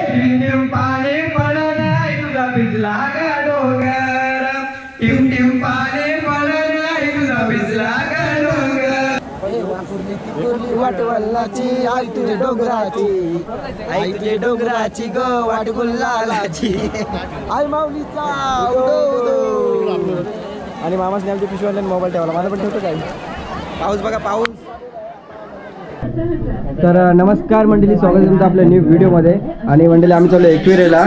Team पाणी पडत आहे तुझा भिजला का डोंगर टिम टिम पाणी पडत आहे तुझा भिजला का डोंगर वाट वल्लाची आई तुझे डोंगराची आई तुझे डोंगराची ग वाट गुल्लालाची आई माऊलीचा आणि मामाच नाही आमच्या पिशव्याला मोबाईल ठेवायला माझा पण ठेवतो काय पाऊस बघा पाऊस. तर नमस्कार मंडळी, स्वागत आहे तुमचं आपल्या न्यू व्हिडिओमध्ये. आणि मंडळी आम्ही चाललो एकविरेला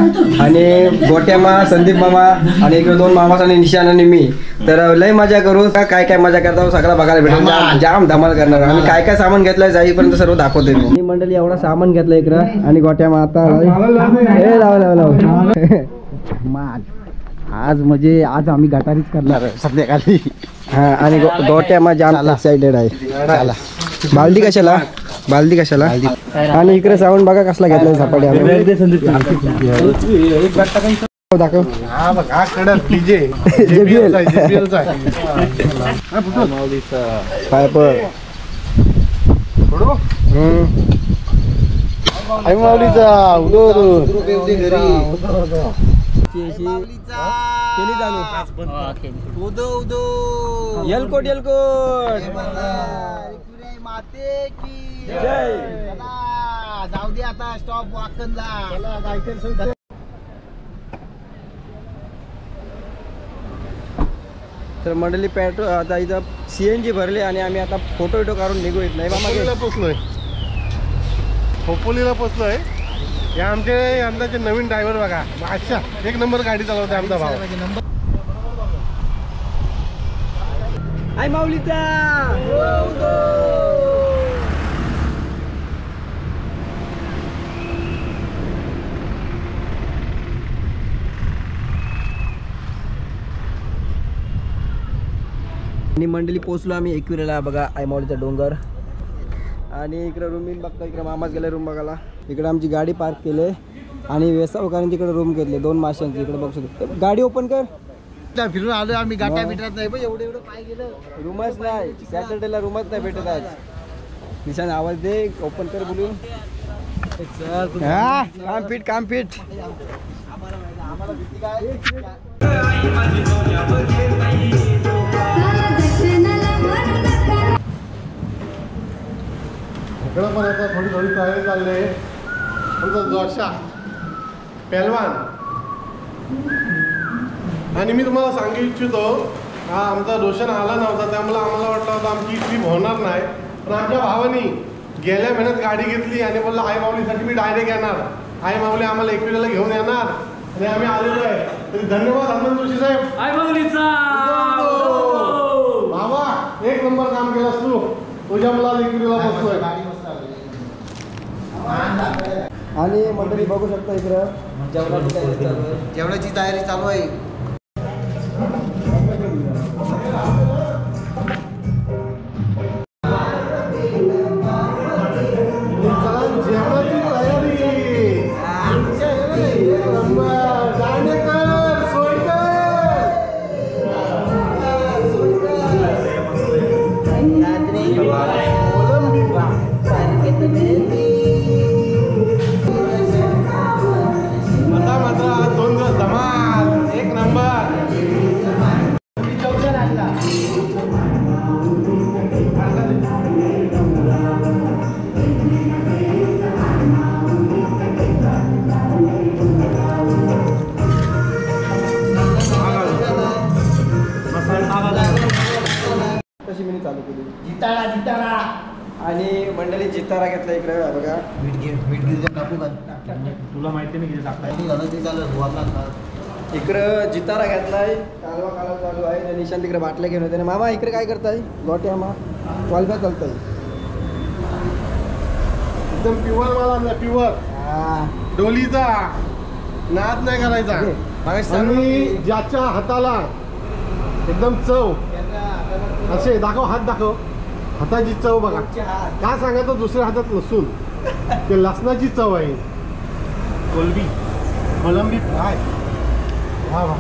आणि गोट्यामा संदीप मामा आणि इकडे दोन मामास आणि निशान आणि मी. तर लय मजा करू, काय काय मजा करता सगळं बघायला भेटेल. जाम धमाल करणार आणि काय काय सामान घेतलंय जाईपर्यंत सर्व दाखवते मी. मंडळी एवढा सामान घेतलं इकडं आणि गोट्यामा आता आज म्हणजे आज आम्ही गटारीच करणार संध्याकाळी. हा आणि गोट्यामा जाम एक्साइटेड आहे. चला बालदी कशाला आणि इकडे साऊंड बघा कसला घेतलाय झपाटी दाखव. येलकोट माते की जय. जाऊ दे आता स्टॉप वाकनला. तर मंडळी पेट्रोल आता इथं CNG भरले आणि आम्ही आता फोटो काढून निघू येत नाही. मामा पोचलोय खोपोलीला पोचलोय. या आमचे अंदाजे नवीन ड्रायव्हर बघा, अच्छा एक नंबर गाडी चालवते आमचा भाव. आई माऊलीचा आणि मंडळी पोचलो आम्ही एकविरेला. बघा आई माऊलीचा डोंगर आणि इकडे रूम बिन बघता. इकडे मामाच गेले रूम बघायला. इकडे आमची गाडी पार्क केली आणि वेसावकारांची इकडे रूम घेतले 2 माशांची. इकडे बघू शकतो. गाडी ओपन कर. फिरून आलो आम्ही, गाठ्या भेटत नाही एवढं पाय गेलं. रूमच नाही, सॅटर्डेला रूमच नाही भेटत आज. निशान आवाज दे, ओपन कर बोलून. काम फिट इकडं पण आता थोडी तयारी चालली आहे. आमचा जोशा पहलवान. आणि मी तुम्हाला सांगू इच्छितो, हा आमचा रोशन आला नव्हता त्यामुळे आम्हाला वाटलं होतं आमची ट्रीप होणार नाही. पण आमच्या भावानी गेल्या महिन्यात गाडी घेतली आणि बोलला आई माऊलीसाठी मी डायरेक्ट येणार, आई माऊली आम्हाला एकविरेला घेऊन येणार आणि आम्ही आलेलो आहे. तरी धन्यवाद हनुमान जोशी साहेब. आई माऊलीचा बाबा एक नंबर काम केलास तू. तुझ्या मुलाला एकविरेला बसतोय. आणि मंडळी बघू शकता इकडं जेवणाची तयारी चालू आहे. आणि मंडळी जितारा घेतला इकडे बघा. तुला माहिती नाही इकडं जितारा घेतलाय. कालवा चालू आहे. निशांत तिकडे बाटल्या घेऊन होते. मामा इकडे काय करताय? गोट्या मा वालव्या चालताय. एकदम प्युअर माल, प्युअर डोलीचा नाद नाही करायचा. आणि ज्याच्या हाताला एकदम चव असे दाखव, हात दाखव, हाताची चव बघा. काय सांगायचं, दुसऱ्या हातात लसूण, ते लसणाची चव आहे. कोलंबी फ्राय. वा वा.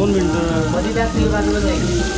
2 मिनिटं. मध्ये त्या स्टील बाजूला जाईल.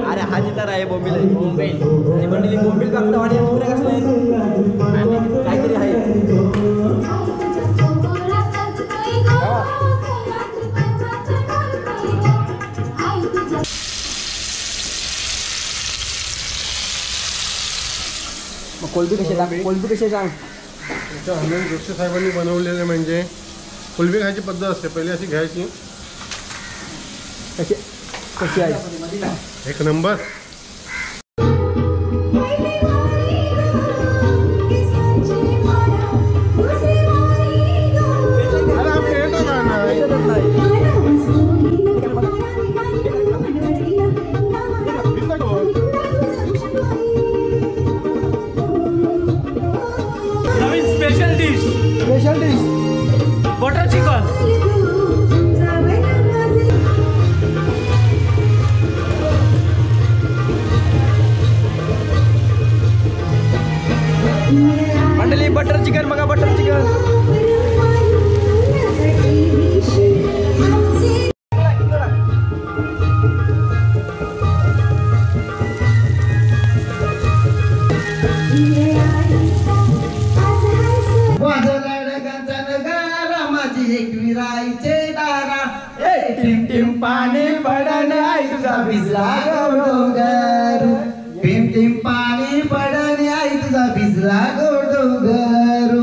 अरे हाजी तर आहे बोंबील बोंबील बोंबील बघता आणि पुरे कसं आहे काहीतरी आहे. कोलबी कशी सांग कोलबी कशी सांग. हनुमान जोशी साहेबांनी बनवलेले म्हणजे कोलबी खायची पद्धत असते. पहिली अशी घ्यायची. कशी कशी आहे एक number. Special dish butter chicken. मंडळी बटर चिकन बघा बटर चिकन. टिम टिम पाणी पडन आई तुझा भिजला गो डोंगर. टिम टिम पाणी पडन आई तुझा भिजला गो डोंगर.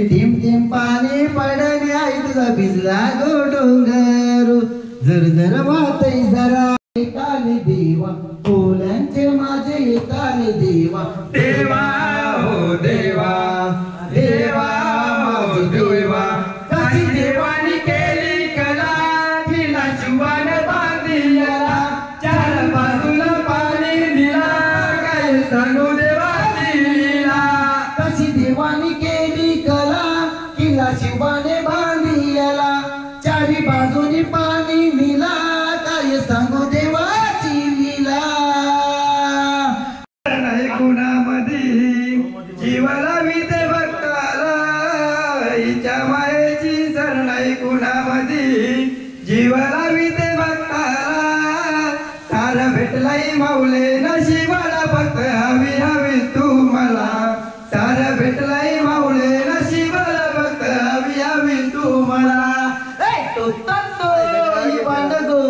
टिम टिम पाणी पडन आई तुझा भिजला गो डोंगर. जर जर वाटई जरा येताले देवा फुलांचे माझे येताले देवा. देवा हो देवा देवा हो देवा. काची देवानी केली कला तिला शिवान बांधिला. चार बाजूला पाणी दिला काय सांगू देवा दिला. काची देवानी केली कला तिला शिवाने बांधिला. चारी बाजूनी पाणी दिला काय सांगू देवाची लीला. नाही कुणामध्ये जीवाला विते भक्ताला. हिच्या मायेची सरणाई कुणामध्ये जीवाला विते भक्ताला. सार भेटलाई माऊले नशिबाला फक्त हवी हवी तू मला. सार भेटलाई माऊले नशिबाला फक्त हवी हवी तू मला. तो तत्तो विमान गो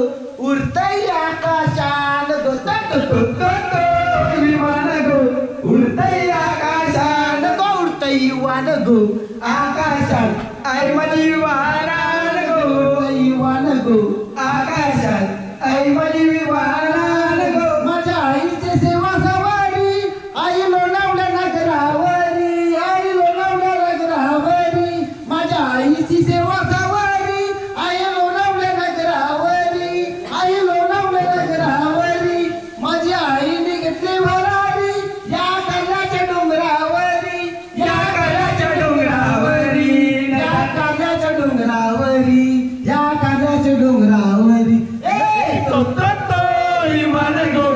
उरतई आकाशात. तो तत्तो विमान गो उरतई आकाशात. गो उरतई विमान गो आकाशात आई माझी वाहनान गो आकाशात आई माझी वाहनान गो माझ्या आईची सेवा सवारी आई लोणावल्या नगरावरी आई लोणावल्या नगरावरी माझ्या आईची सेवा सवारी आई लोणावल्या नगरावरी आई लोणावल्या नगरावरी माझी आईने घेतली भरारी या कर्णाच्या डोंगरावरी या कर्णाच्या डोंगरावरी या कर्णाच्या डोंगरावरी या कर्णाच्या डोंगरावरी तो विमान गो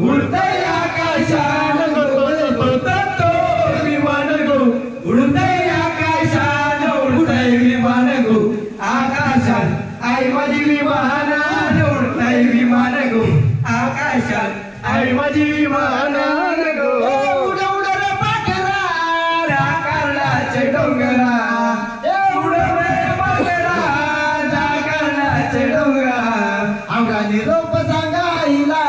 उडतय आकाशान गो तो विमान गो उडतय आकाशान उडतय विमान गो आकाशात आई माझी विमानान उडतय विमान गो आकाशात आई माझी विमानान गो उड उड रे पाखरा त्या कर्णाचे डोंगरा उड रे पाखरा त्या कर्णाचे डोंगरा आवडा निरोप सांगायला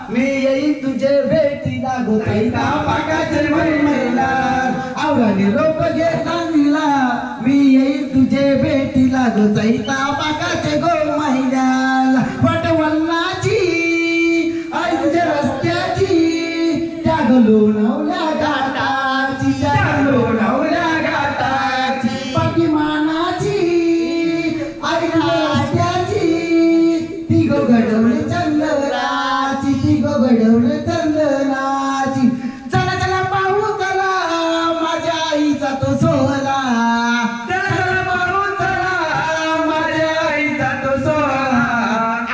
मी येईन तुझे भेटीला गोताईला पाकाचे महिला आवडा निरोप घे सांगिला मी येईन तुझे भेटीला गोताईला पाकाचे गो महिन्याला वटवल्लाची आई तुझ्या रस्त्याची त्या लोणावल्या घाटाची त्या लोणावल्या घाटाची पाठीमानाची आई रस्त्याची ती गो घडवले चंदनाची ती गो घडवले चंदनाची चला चला पाहू चला माझ्या आईचा तो सोहळा चला पाहू चला माझ्या आईचा तो सोहळा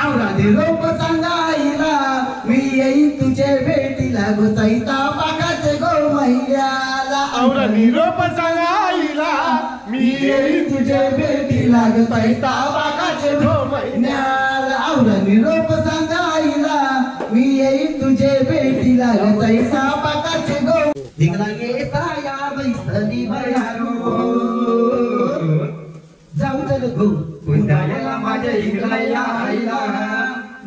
आवडा निरोप सांगायला मी येईन तुझे भेटीला गोसाईता पाकाचे गो महिल्याला आवडा निरोप सांगायला मी येईन तुझे भेटीला गोसाईता पाकाचे गो महिन्याला आवडा निरोप सांगायला मी येईन तुझे भेटीला गोसाईता पाकाचे गो हिंगला येता या बैसली भयारू जाऊ चल गो पुंजायला माझ्या हिंगला या आईला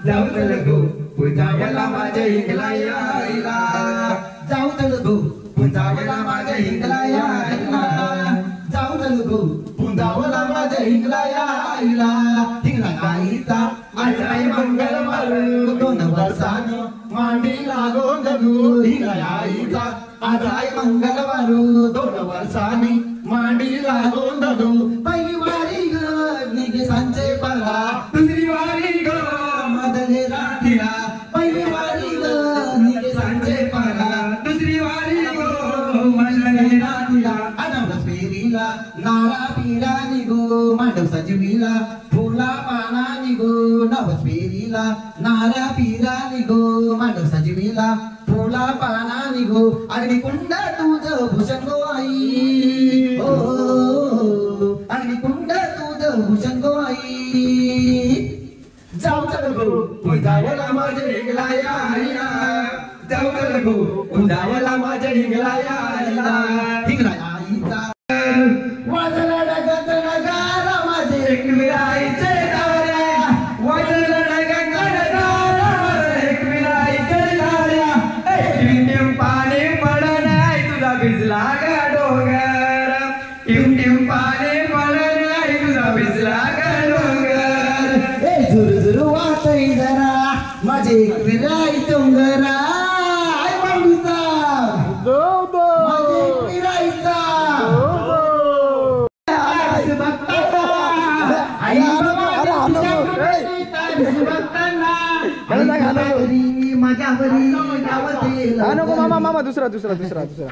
जाऊ चल गो पुंजायला माझ्या हिंगला या आईला जाऊ चल गो पुंजायला माझ्या हिंगला या आईला जाऊ चल गो पुंजावला माझ्या हिंगला या आईला हिंगला आईचा आज आई मंगल मारू 2 वर्षानं मांडीला गोंधळू हिंगला आईचा आज आई मंगळवारू 2 वर्षांनी मांडीला गोंधळू पहिली वारी ग निघे सांचे परा दुसरी वारी गो मदले राठीला पहिली वारी ग निघे सांचे परा दुसरी वारी गो मल्लने रातीला अनवस पेरीला नारा पिरा निघो मांडव सजवीला फुला पाना निघो नवस पेरीला नारा पिरा निघो मांडव सजवीला फुला पाना निघो अग्निकुंड तुझ भूषण गो आई ओ अग्निकुंड तुझ भूषण गो आई जाऊ चल गो पुंजायला माझ्या हिंगला या आईला जाऊ चल गो पुंजायला माझ्या हिंगला या आईला हिंगला आईचा वाजला डगत नगारा माझे एकविराईचे ताऱ्या वाजलं ढगांकडे तारा एकविराईचे ताऱ्या टिम पाणी पडत नाही तुझा भिजला गा डोंगर टिम पाणी पडत नाही तुझा भिजला गा डोंगर ए झुरझुर वाटई जरा माझे विराई चोंगरा आई बांडूचा माझे विराईचा आज बघताना आई बाबा बघताना माझ्या घरी गावातील नको मामा मामा दुसरा दुसरा दुसरा दुसरा